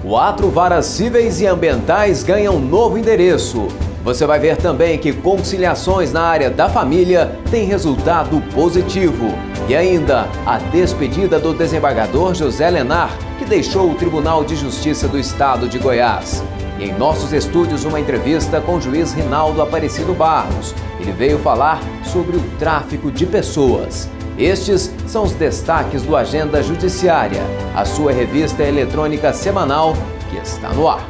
4 varas cíveis e ambientais ganham novo endereço. Você vai ver também que conciliações na área da família têm resultado positivo. E ainda a despedida do desembargador José Lenar, que deixou o Tribunal de Justiça do Estado de Goiás. E em nossos estúdios, uma entrevista com o juiz Rinaldo Aparecido Barros. Ele veio falar sobre o tráfico de pessoas. Estes são os destaques do Agenda Judiciária, a sua revista eletrônica semanal que está no ar.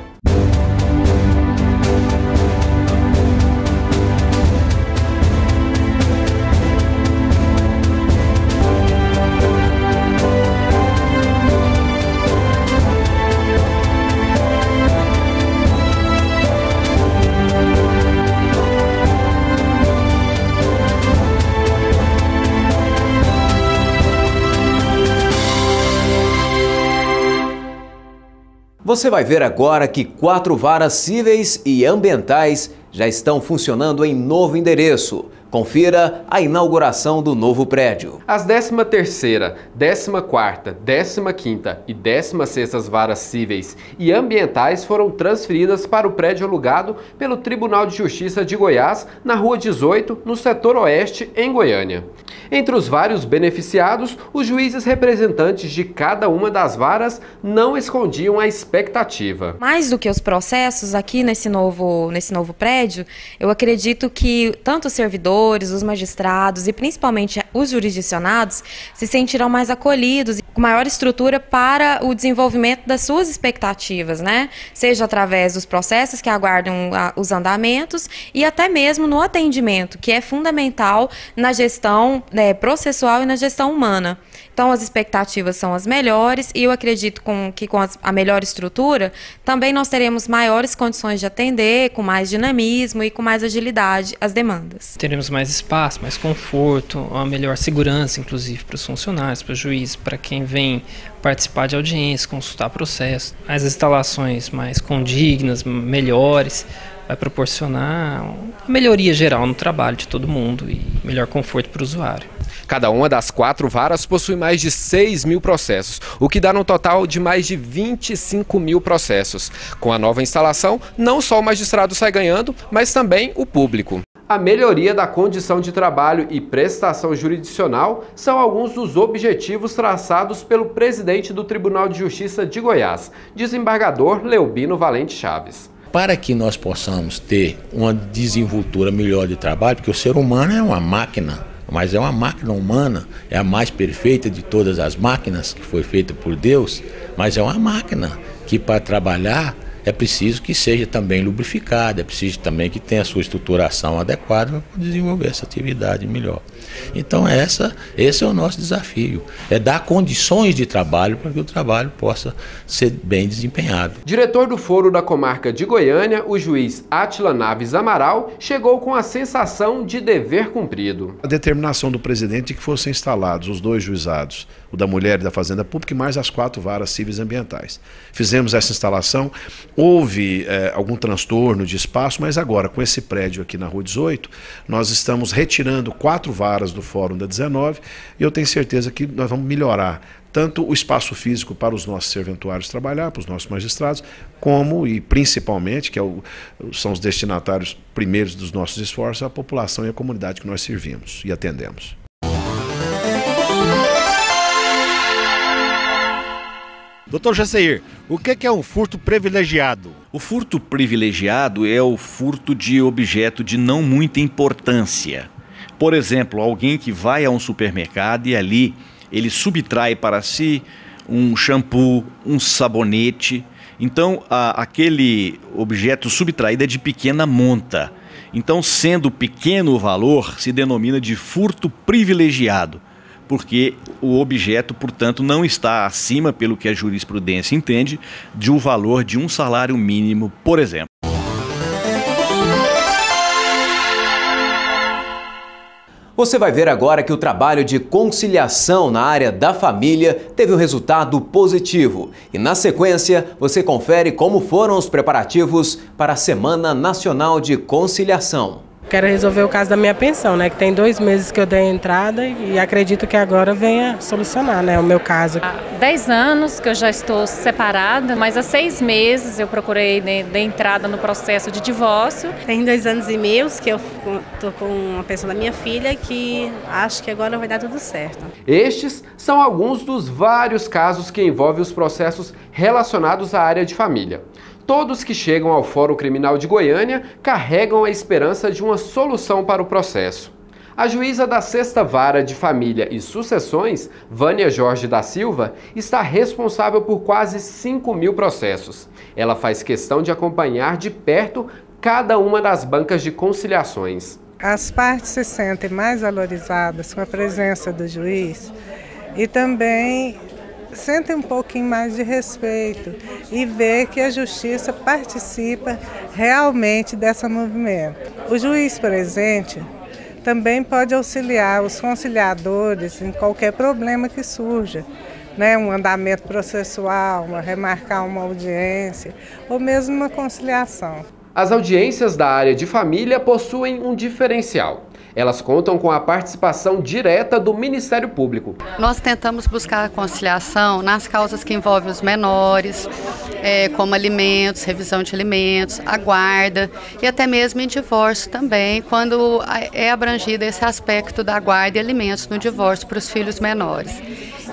Você vai ver agora que 4 varas cíveis e ambientais já estão funcionando em novo endereço. Confira a inauguração do novo prédio. As 13ª, 14ª, 15ª e 16ª varas cíveis e ambientais foram transferidas para o prédio alugado pelo Tribunal de Justiça de Goiás, na Rua 18, no setor oeste, em Goiânia. Entre os vários beneficiados, os juízes representantes de cada uma das varas não escondiam a expectativa. Mais do que os processos aqui nesse novo prédio, eu acredito que tanto os servidores, os magistrados e principalmente os jurisdicionados se sentirão mais acolhidos, com maior estrutura para o desenvolvimento das suas expectativas, né? Seja através dos processos que aguardam os andamentos e até mesmo no atendimento, que é fundamental na gestão processual e na gestão humana. Então, as expectativas são as melhores e eu acredito que com a melhor estrutura, também nós teremos maiores condições de atender, com mais dinamismo e com mais agilidade as demandas. Teremos mais espaço, mais conforto, uma melhor segurança, inclusive, para os funcionários, para os juízes, para quem vem participar de audiência, consultar processo. As instalações mais condignas, melhores, vai proporcionar uma melhoria geral no trabalho de todo mundo e melhor conforto para o usuário. Cada uma das 4 varas possui mais de 6.000 processos, o que dá no total de mais de 25.000 processos. Com a nova instalação, não só o magistrado sai ganhando, mas também o público. A melhoria da condição de trabalho e prestação jurisdicional são alguns dos objetivos traçados pelo presidente do Tribunal de Justiça de Goiás, desembargador Leobino Valente Chaves. Para que nós possamos ter uma desenvoltura melhor de trabalho, porque o ser humano é uma máquina, mas é uma máquina humana, é a mais perfeita de todas as máquinas, que foi feita por Deus, mas é uma máquina que para trabalhar é preciso que seja também lubrificada, é preciso também que tenha a sua estruturação adequada para desenvolver essa atividade melhor. Então esse é o nosso desafio, é dar condições de trabalho para que o trabalho possa ser bem desempenhado. Diretor do Foro da Comarca de Goiânia, o juiz Átila Naves Amaral, chegou com a sensação de dever cumprido. A determinação do presidente de que fossem instalados os 2 juizados, o da Mulher e da Fazenda Pública, e mais as 4 varas cíveis e ambientais. Fizemos essa instalação, houve algum transtorno de espaço, mas agora com esse prédio aqui na Rua 18, nós estamos retirando 4 varas do Fórum da 19 e eu tenho certeza que nós vamos melhorar tanto o espaço físico para os nossos serventuários trabalhar, para os nossos magistrados, como e principalmente, que são os destinatários primeiros dos nossos esforços, a população e a comunidade que nós servimos e atendemos. Doutor Jaceir, o que é um furto privilegiado? O furto privilegiado é o furto de objeto de não muita importância. Por exemplo, alguém que vai a um supermercado e ali ele subtrai para si um shampoo, um sabonete. Então, aquele objeto subtraído é de pequena monta. Então, sendo pequeno o valor, se denomina de furto privilegiado, porque o objeto, portanto, não está acima, pelo que a jurisprudência entende, de um valor de um salário mínimo, por exemplo. Você vai ver agora que o trabalho de conciliação na área da família teve um resultado positivo. E na sequência, você confere como foram os preparativos para a Semana Nacional de Conciliação. quero resolver o caso da minha pensão, né? Que tem 2 meses que eu dei a entrada e acredito que agora venha solucionar, né? O meu caso. Há 10 anos que eu já estou separada, mas há 6 meses eu procurei, né, dar entrada no processo de divórcio. Tem 2 anos e meio que eu estou com a pensão da minha filha, que acho que agora vai dar tudo certo. Estes são alguns dos vários casos que envolvem os processos relacionados à área de família. Todos que chegam ao Fórum Criminal de Goiânia carregam a esperança de uma solução para o processo. A juíza da 6ª Vara de Família e Sucessões, Vânia Jorge da Silva, está responsável por quase 5.000 processos. Ela faz questão de acompanhar de perto cada uma das bancas de conciliações. As partes se sentem mais valorizadas com a presença do juiz e também sentem um pouquinho mais de respeito e ver que a justiça participa realmente desse movimento. O juiz presente também pode auxiliar os conciliadores em qualquer problema que surja, né? Um andamento processual, remarcar uma audiência ou mesmo uma conciliação. As audiências da área de família possuem um diferencial. Elas contam com a participação direta do Ministério Público. Nós tentamos buscar a conciliação nas causas que envolvem os menores, como alimentos, revisão de alimentos, a guarda e até mesmo em divórcio também, quando é abrangido esse aspecto da guarda e alimentos no divórcio para os filhos menores.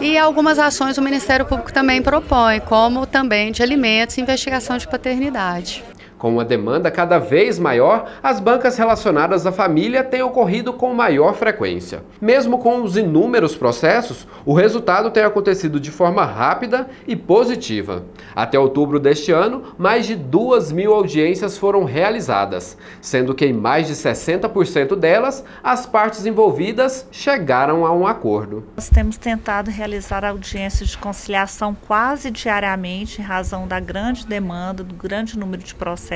E algumas ações o Ministério Público também propõe, como também de alimentos e investigação de paternidade. Com uma demanda cada vez maior, as bancas relacionadas à família têm ocorrido com maior frequência. Mesmo com os inúmeros processos, o resultado tem acontecido de forma rápida e positiva. Até outubro deste ano, mais de 2.000 audiências foram realizadas, sendo que em mais de 60% delas, as partes envolvidas chegaram a um acordo. Nós temos tentado realizar audiências de conciliação quase diariamente, em razão da grande demanda, do grande número de processos.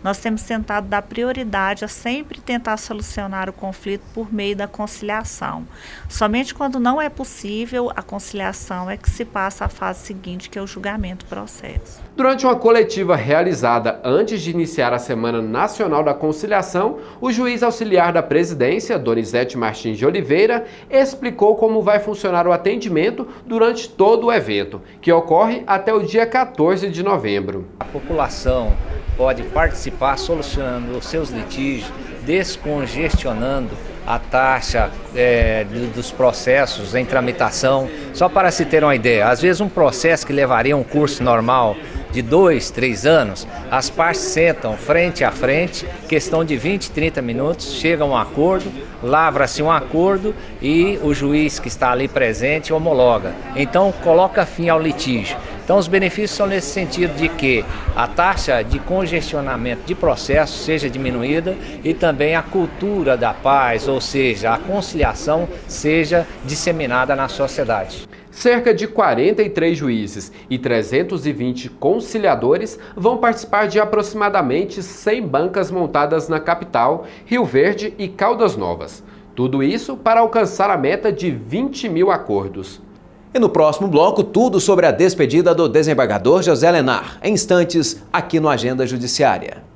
Nós temos tentado dar prioridade a sempre tentar solucionar o conflito por meio da conciliação. Somente quando não é possível a conciliação é que se passa à fase seguinte, que é o julgamento do processo. Durante uma coletiva realizada antes de iniciar a Semana Nacional da Conciliação, o juiz auxiliar da presidência, Donizete Martins de Oliveira, explicou como vai funcionar o atendimento durante todo o evento, que ocorre até o dia 14 de novembro. A população pode participar solucionando os seus litígios, descongestionando a taxa dos processos em tramitação. Só para se ter uma ideia, às vezes um processo que levaria um curso normal de 2, 3 anos, as partes sentam frente a frente, questão de 20, 30 minutos, chega a um acordo, lavra-se um acordo e o juiz que está ali presente homologa. Então coloca fim ao litígio. Então os benefícios são nesse sentido de que a taxa de congestionamento de processo seja diminuída e também a cultura da paz, ou seja, a conciliação, seja disseminada na sociedade. Cerca de 43 juízes e 320 conciliadores vão participar de aproximadamente 100 bancas montadas na capital, Rio Verde e Caldas Novas. Tudo isso para alcançar a meta de 20.000 acordos. E no próximo bloco, tudo sobre a despedida do desembargador José Lenar, em instantes, aqui no Agenda Judiciária.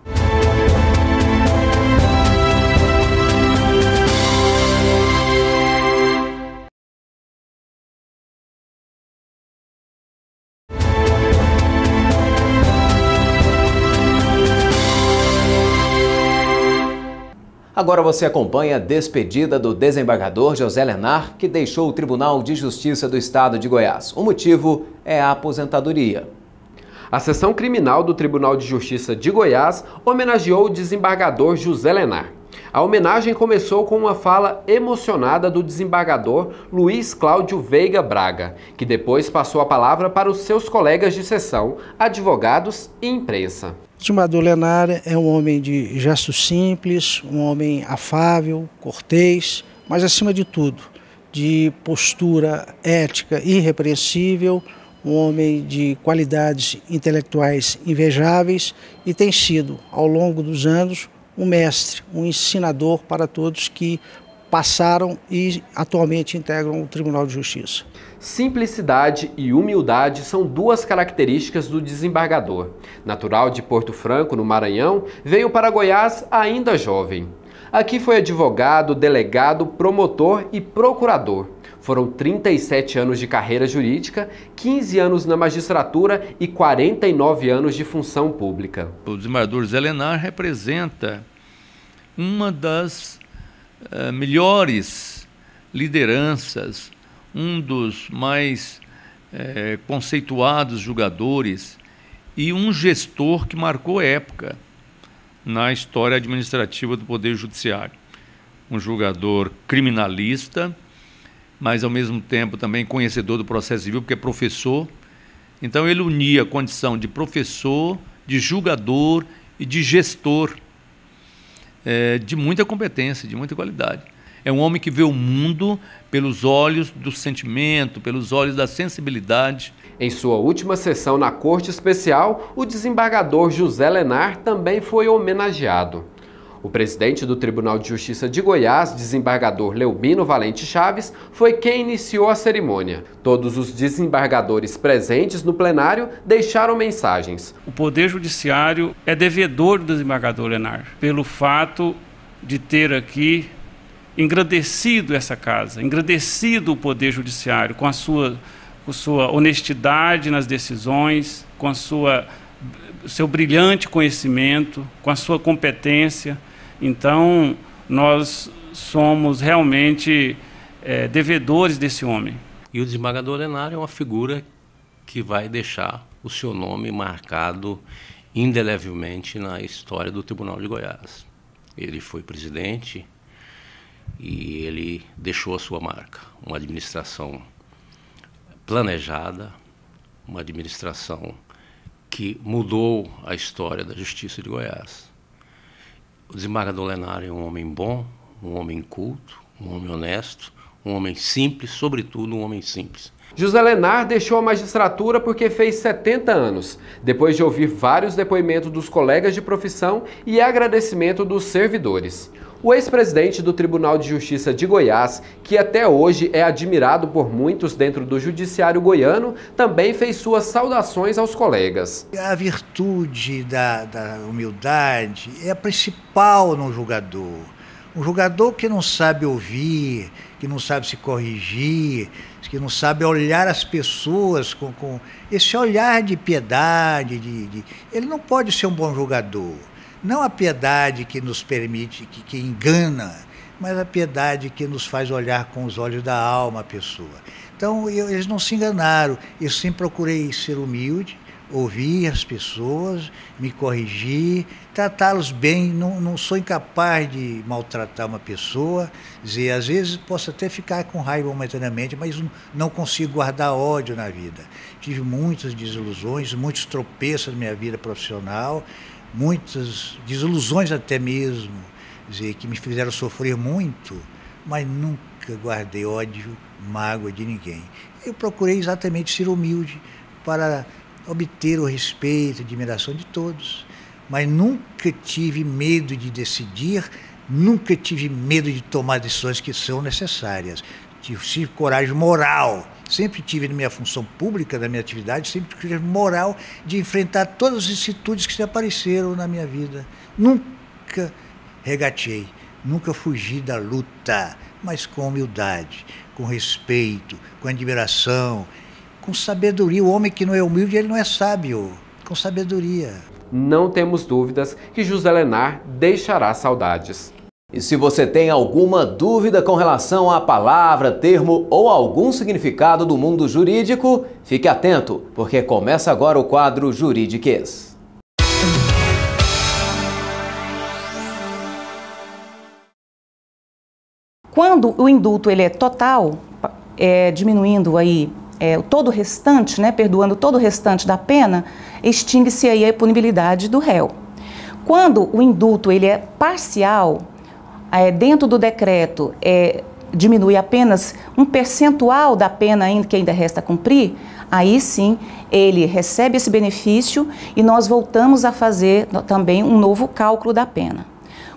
Agora você acompanha a despedida do desembargador José Lenar, que deixou o Tribunal de Justiça do Estado de Goiás. O motivo é a aposentadoria. A Seção Criminal do Tribunal de Justiça de Goiás homenageou o desembargador José Lenar. A homenagem começou com uma fala emocionada do desembargador Luiz Cláudio Veiga Braga, que depois passou a palavra para os seus colegas de sessão, advogados e imprensa. O desembargador Lenar é um homem de gestos simples, um homem afável, cortês, mas acima de tudo, de postura ética irrepreensível, um homem de qualidades intelectuais invejáveis e tem sido, ao longo dos anos, um mestre, um ensinador para todos que passaram e atualmente integram o Tribunal de Justiça. Simplicidade e humildade são duas características do desembargador. Natural de Porto Franco, no Maranhão, veio para Goiás ainda jovem. Aqui foi advogado, delegado, promotor e procurador. Foram 37 anos de carreira jurídica, 15 anos na magistratura e 49 anos de função pública. O desembargador José Lenar representa uma das melhores lideranças, um dos mais conceituados julgadores e um gestor que marcou época na história administrativa do Poder Judiciário. Um julgador criminalista, mas ao mesmo tempo também conhecedor do processo civil, porque é professor. Então ele unia a condição de professor, de julgador e de gestor, de muita competência, de muita qualidade. É um homem que vê o mundo pelos olhos do sentimento, pelos olhos da sensibilidade. Em sua última sessão na Corte Especial, o desembargador José Lenar também foi homenageado. O presidente do Tribunal de Justiça de Goiás, desembargador Leubino Valente Chaves, foi quem iniciou a cerimônia. Todos os desembargadores presentes no plenário deixaram mensagens. O Poder Judiciário é devedor do desembargador Lenar, pelo fato de ter aqui engrandecido essa casa, engrandecido o Poder Judiciário com a sua honestidade nas decisões, com seu brilhante conhecimento, com a sua competência. Então, nós somos realmente devedores desse homem. E o desembargador Lenar é uma figura que vai deixar o seu nome marcado indelevelmente na história do Tribunal de Goiás. Ele foi presidente e ele deixou a sua marca, uma administração planejada, uma administração que mudou a história da Justiça de Goiás. O desembargador Lenar é um homem bom, um homem culto, um homem honesto, um homem simples, sobretudo um homem simples. José Lenar deixou a magistratura porque fez 70 anos, depois de ouvir vários depoimentos dos colegas de profissão e agradecimento dos servidores. O ex-presidente do Tribunal de Justiça de Goiás, que até hoje é admirado por muitos dentro do judiciário goiano, também fez suas saudações aos colegas. A virtude da humildade é a principal no julgador. Um julgador que não sabe ouvir, que não sabe se corrigir, que não sabe olhar as pessoas com esse olhar de piedade, ele não pode ser um bom julgador. Não a piedade que nos permite, que engana, mas a piedade que nos faz olhar com os olhos da alma a pessoa. Então, eles não se enganaram. Eu sempre procurei ser humilde, ouvir as pessoas, me corrigir, tratá-los bem. Não sou incapaz de maltratar uma pessoa. Dizer, às vezes posso até ficar com raiva momentaneamente, mas não consigo guardar ódio na vida. Tive muitas desilusões, muitos tropeços na minha vida profissional, muitas desilusões até mesmo, dizer, que me fizeram sofrer muito, mas nunca guardei ódio, mágoa de ninguém. Eu procurei exatamente ser humilde para obter o respeito, a admiração de todos, mas nunca tive medo de decidir, nunca tive medo de tomar decisões que são necessárias. Tive coragem moral, sempre tive na minha função pública, na minha atividade, sempre tive moral de enfrentar todas as vicissitudes que se apareceram na minha vida. Nunca regateei, nunca fugi da luta, mas com humildade, com respeito, com admiração, com sabedoria. O homem que não é humilde, ele não é sábio, com sabedoria. Não temos dúvidas que José Lenar deixará saudades. E se você tem alguma dúvida com relação à palavra, termo ou algum significado do mundo jurídico, fique atento, porque começa agora o quadro Juridiquês. Quando o indulto ele é total, diminuindo aí todo o restante, perdoando todo o restante da pena, extingue-se aí a punibilidade do réu. Quando o indulto ele é parcial, dentro do decreto diminui apenas um percentual da pena que ainda resta cumprir, aí sim ele recebe esse benefício e nós voltamos a fazer também um novo cálculo da pena.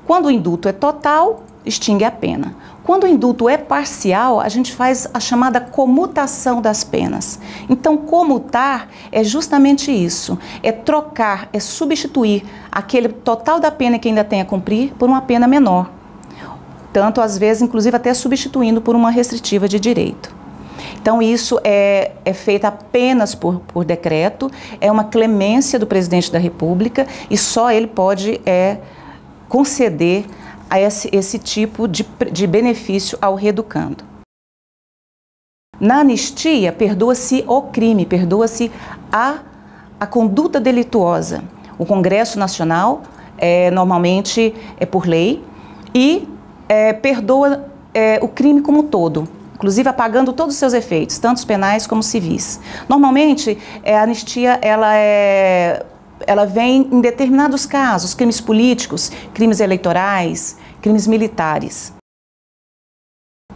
Quando o indulto é total, extingue a pena. Quando o indulto é parcial, a gente faz a chamada comutação das penas. Então, comutar é justamente isso, é trocar, é substituir aquele total da pena que ainda tem a cumprir por uma pena menor. tanto às vezes, inclusive até substituindo por uma restritiva de direito. Então isso é feito apenas por decreto, é uma clemência do presidente da República e só ele pode conceder a esse tipo de benefício ao reeducando. Na anistia, perdoa-se o crime, perdoa-se a conduta delituosa. O Congresso Nacional, normalmente é por lei, e perdoa o crime como um todo, inclusive apagando todos os seus efeitos, tanto penais como civis. Normalmente, a anistia ela vem em determinados casos, crimes políticos, crimes eleitorais, crimes militares.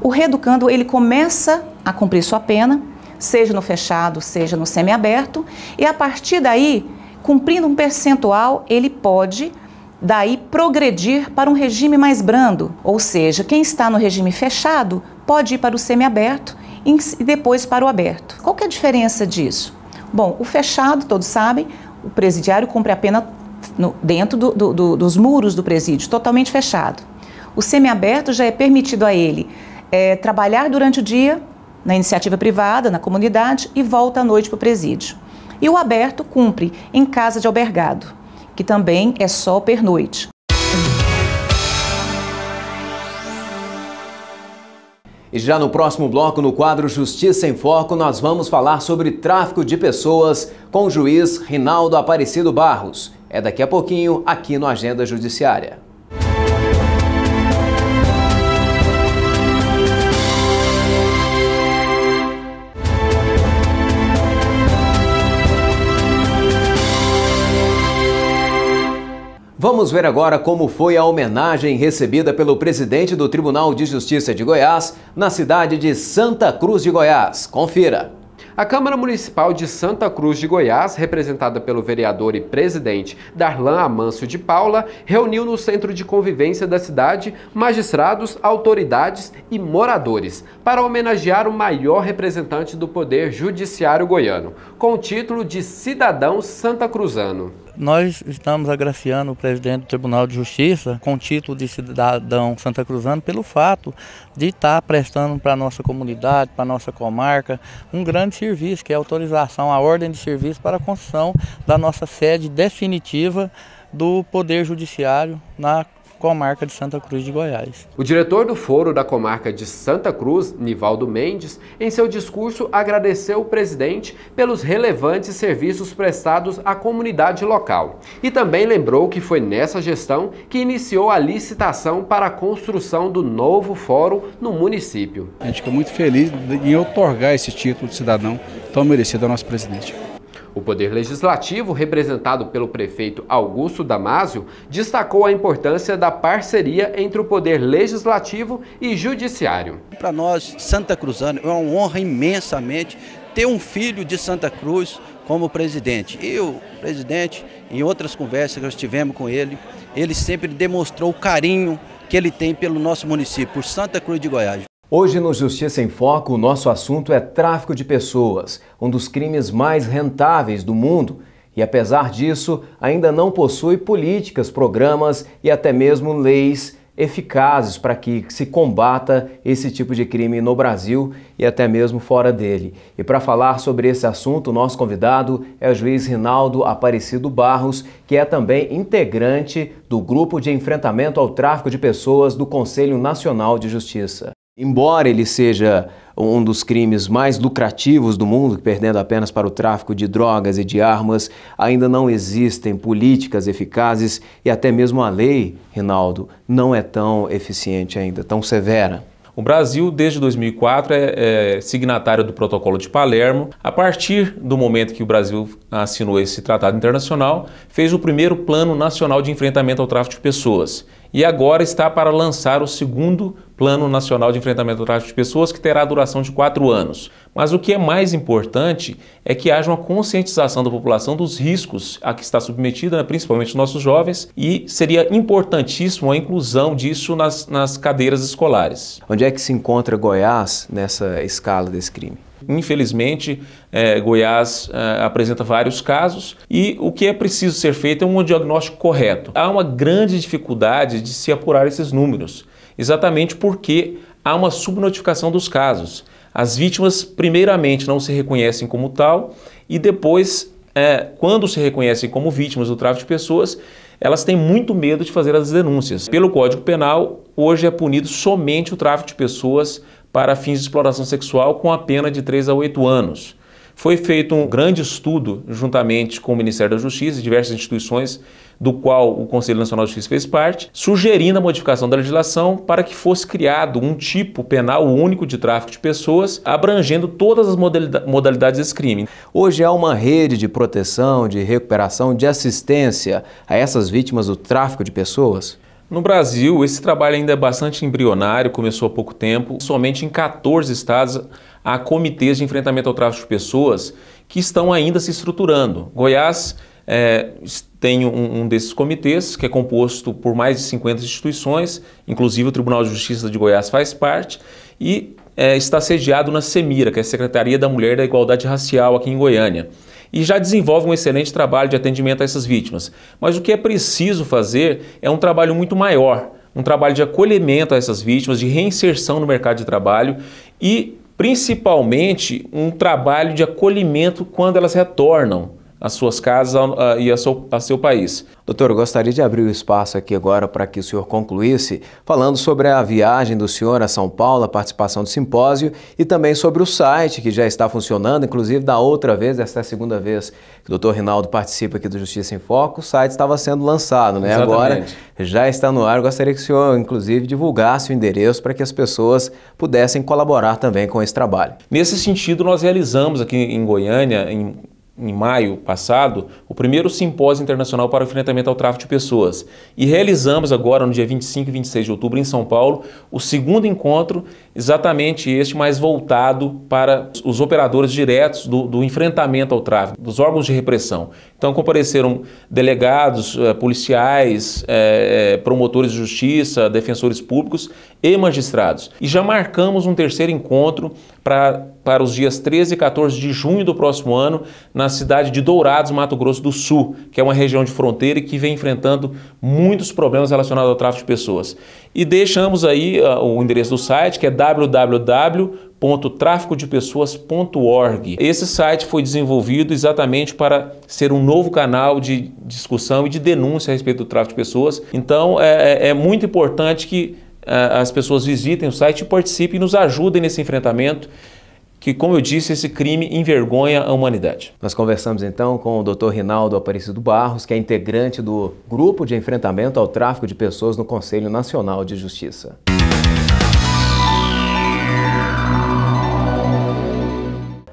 O reeducando, ele começa a cumprir sua pena, seja no fechado, seja no semiaberto, e a partir daí, cumprindo um percentual, ele pode daí progredir para um regime mais brando, ou seja, quem está no regime fechado pode ir para o semiaberto e depois para o aberto. Qual que é a diferença disso? Bom, o fechado, todos sabem, o presidiário cumpre a pena dentro dos muros do presídio, totalmente fechado. O semiaberto já é permitido a ele trabalhar durante o dia na iniciativa privada, na comunidade, e volta à noite para o presídio. E o aberto cumpre em casa de albergado, que também é só pernoite. E já no próximo bloco, no quadro Justiça em Foco, nós vamos falar sobre tráfico de pessoas com o juiz Rinaldo Aparecido Barros. É daqui a pouquinho, aqui no Agenda Judiciária. Vamos ver agora como foi a homenagem recebida pelo presidente do Tribunal de Justiça de Goiás na cidade de Santa Cruz de Goiás. Confira. A Câmara Municipal de Santa Cruz de Goiás, representada pelo vereador e presidente Darlan Amâncio de Paula, reuniu no Centro de Convivência da cidade magistrados, autoridades e moradores para homenagear o maior representante do Poder Judiciário goiano, com o título de Cidadão Santacruzano. Nós estamos agraciando o presidente do Tribunal de Justiça com o título de cidadão santacruzano pelo fato de estar prestando para a nossa comunidade, para a nossa comarca, um grande serviço, que é a autorização, a ordem de serviço para a construção da nossa sede definitiva do Poder Judiciário na comarca de Santa Cruz de Goiás. O diretor do Foro da comarca de Santa Cruz, Nivaldo Mendes, em seu discurso agradeceu o presidente pelos relevantes serviços prestados à comunidade local e também lembrou que foi nessa gestão que iniciou a licitação para a construção do novo fórum no município. A gente fica muito feliz em otorgar esse título de cidadão tão merecido ao nosso presidente. O Poder Legislativo, representado pelo prefeito Augusto Damásio, destacou a importância da parceria entre o Poder Legislativo e Judiciário. Para nós, Santa Cruzano, é uma honra imensamente ter um filho de Santa Cruz como presidente. E o presidente, em outras conversas que nós tivemos com ele sempre demonstrou o carinho que ele tem pelo nosso município, por Santa Cruz de Goiás. Hoje no Justiça em Foco, o nosso assunto é tráfico de pessoas, um dos crimes mais rentáveis do mundo. E apesar disso, ainda não possui políticas, programas e até mesmo leis eficazes para que se combata esse tipo de crime no Brasil e até mesmo fora dele. E para falar sobre esse assunto, o nosso convidado é o juiz Rinaldo Aparecido Barros, que é também integrante do Grupo de Enfrentamento ao Tráfico de Pessoas do Conselho Nacional de Justiça. Embora ele seja um dos crimes mais lucrativos do mundo, perdendo apenas para o tráfico de drogas e de armas, ainda não existem políticas eficazes e até mesmo a lei, Rinaldo, não é tão eficiente ainda, tão severa. O Brasil, desde 2004, é signatário do Protocolo de Palermo. A partir do momento que o Brasil assinou esse tratado internacional, fez o primeiro Plano Nacional de Enfrentamento ao Tráfico de Pessoas. E agora está para lançar o segundo Plano Nacional de Enfrentamento ao Tráfico de Pessoas, que terá duração de 4 anos. Mas o que é mais importante é que haja uma conscientização da população dos riscos a que está submetida, né, principalmente os nossos jovens, e seria importantíssimo a inclusão disso nas cadeiras escolares. Onde é que se encontra Goiás nessa escala desse crime? Infelizmente, Goiás apresenta vários casos e o que é preciso ser feito é um diagnóstico correto. Há uma grande dificuldade de se apurar esses números. exatamente porque há uma subnotificação dos casos. As vítimas, primeiramente, não se reconhecem como tal e depois, quando se reconhecem como vítimas do tráfico de pessoas, elas têm muito medo de fazer as denúncias. Pelo Código Penal, hoje é punido somente o tráfico de pessoas para fins de exploração sexual com a pena de 3 a 8 anos. Foi feito um grande estudo juntamente com o Ministério da Justiça e diversas instituições, do qual o Conselho Nacional de Justiça fez parte, sugerindo a modificação da legislação para que fosse criado um tipo penal único de tráfico de pessoas, abrangendo todas as modalidades desse crime. Hoje há uma rede de proteção, de recuperação, de assistência a essas vítimas do tráfico de pessoas? No Brasil, esse trabalho ainda é bastante embrionário, começou há pouco tempo. Somente em 14 estados há comitês de enfrentamento ao tráfico de pessoas que estão ainda se estruturando. Goiás tem um desses comitês, que é composto por mais de 50 instituições, inclusive o Tribunal de Justiça de Goiás faz parte, e está sediado na Semira, que é a Secretaria da Mulher e da Igualdade Racial aqui em Goiânia. E já desenvolve um excelente trabalho de atendimento a essas vítimas. Mas o que é preciso fazer é um trabalho muito maior, um trabalho de acolhimento a essas vítimas, de reinserção no mercado de trabalho e, principalmente, um trabalho de acolhimento quando elas retornam às suas casas e a seu país. Doutor, eu gostaria de abrir o espaço aqui agora para que o senhor concluísse falando sobre a viagem do senhor a São Paulo, a participação do simpósio e também sobre o site que já está funcionando, inclusive da outra vez, esta é a segunda vez que o doutor Rinaldo participa aqui do Justiça em Foco, o site estava sendo lançado, né? Exatamente. Agora já está no ar, eu gostaria que o senhor, inclusive, divulgasse o endereço para que as pessoas pudessem colaborar também com esse trabalho. Nesse sentido, nós realizamos aqui em Goiânia, em maio passado, o primeiro simpósio internacional para o enfrentamento ao tráfico de pessoas. E realizamos agora, no dia 25 e 26 de outubro, em São Paulo, o segundo encontro, exatamente este, mais voltado para os operadores diretos do enfrentamento ao tráfico, dos órgãos de repressão. Então compareceram delegados, policiais, promotores de justiça, defensores públicos e magistrados. E já marcamos um terceiro encontro para os dias 13 e 14 de junho do próximo ano, na cidade de Dourados, Mato Grosso do Sul, que é uma região de fronteira e que vem enfrentando muitos problemas relacionados ao tráfico de pessoas. E deixamos aí o endereço do site, que é www.traficodepessoas.org. Esse site foi desenvolvido exatamente para ser um novo canal de discussão e de denúncia a respeito do tráfico de pessoas. Então é muito importante que as pessoas visitem o site e participem e nos ajudem nesse enfrentamento, que, como eu disse, esse crime envergonha a humanidade. Nós conversamos então com o Dr. Rinaldo Aparecido Barros, que é integrante do Grupo de Enfrentamento ao Tráfico de Pessoas no Conselho Nacional de Justiça.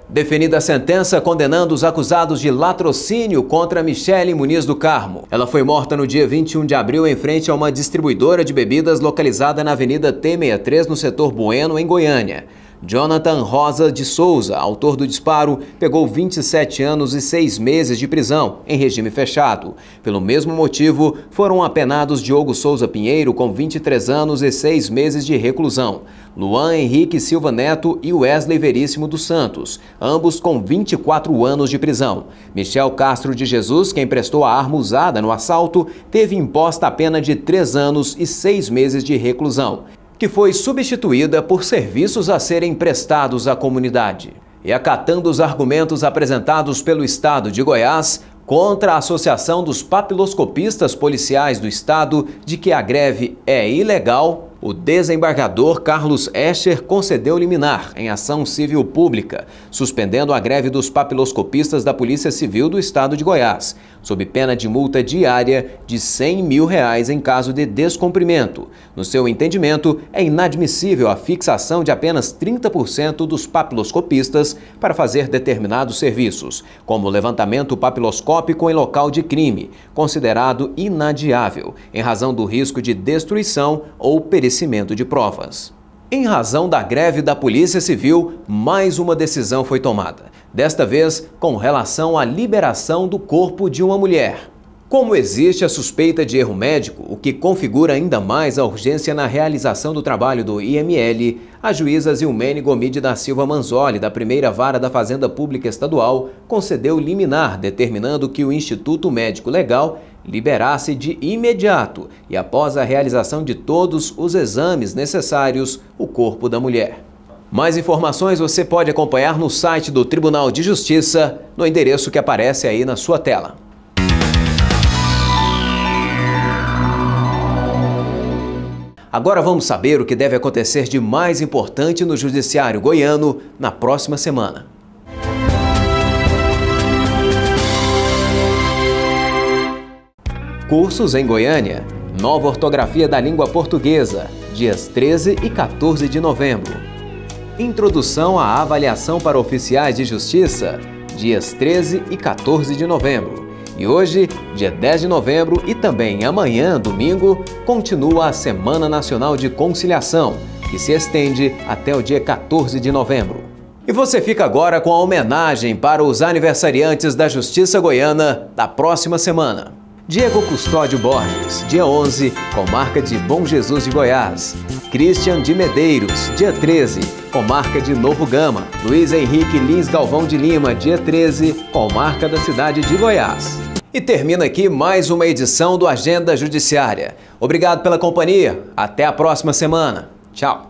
Definida a sentença condenando os acusados de latrocínio contra Michele Muniz do Carmo. Ela foi morta no dia 21 de abril em frente a uma distribuidora de bebidas localizada na Avenida T63, no setor Bueno, em Goiânia. Jonathan Rosa de Souza, autor do disparo, pegou 27 anos e 6 meses de prisão, em regime fechado. Pelo mesmo motivo, foram apenados Diogo Souza Pinheiro, com 23 anos e 6 meses de reclusão, Luan Henrique Silva Neto e Wesley Veríssimo dos Santos, ambos com 24 anos de prisão. Michel Castro de Jesus, quem prestou a arma usada no assalto, teve imposta a pena de 3 anos e 6 meses de reclusão, que foi substituída por serviços a serem prestados à comunidade. E acatando os argumentos apresentados pelo Estado de Goiás contra a Associação dos Papiloscopistas Policiais do Estado de que a greve é ilegal, o desembargador Carlos Escher concedeu liminar em ação civil pública, suspendendo a greve dos papiloscopistas da Polícia Civil do Estado de Goiás, sob pena de multa diária de R$100 mil em caso de descumprimento. No seu entendimento, é inadmissível a fixação de apenas 30% dos papiloscopistas para fazer determinados serviços, como levantamento papiloscópico em local de crime, considerado inadiável, em razão do risco de destruição ou perecimento de provas. Em razão da greve da Polícia Civil, mais uma decisão foi tomada, desta vez com relação à liberação do corpo de uma mulher. Como existe a suspeita de erro médico, o que configura ainda mais a urgência na realização do trabalho do IML, a juíza Zilmene Gomide da Silva Manzoli, da Primeira Vara da Fazenda Pública Estadual, concedeu liminar determinando que o Instituto Médico Legal liberasse de imediato e após a realização de todos os exames necessários o corpo da mulher. Mais informações você pode acompanhar no site do Tribunal de Justiça, no endereço que aparece aí na sua tela. Agora vamos saber o que deve acontecer de mais importante no Judiciário goiano na próxima semana. Cursos em Goiânia. Nova ortografia da língua portuguesa, dias 13 e 14 de novembro. Introdução à avaliação para oficiais de justiça, dias 13 e 14 de novembro. E hoje, dia 10 de novembro e também amanhã, domingo, continua a Semana Nacional de Conciliação, que se estende até o dia 14 de novembro. E você fica agora com a homenagem para os aniversariantes da Justiça Goiana da próxima semana. Diego Custódio Borges, dia 11, comarca de Bom Jesus de Goiás. Christian de Medeiros, dia 13, comarca de Novo Gama. Luiz Henrique Lins Galvão de Lima, dia 13, comarca da cidade de Goiás. E termina aqui mais uma edição do Agenda Judiciária. Obrigado pela companhia. Até a próxima semana. Tchau.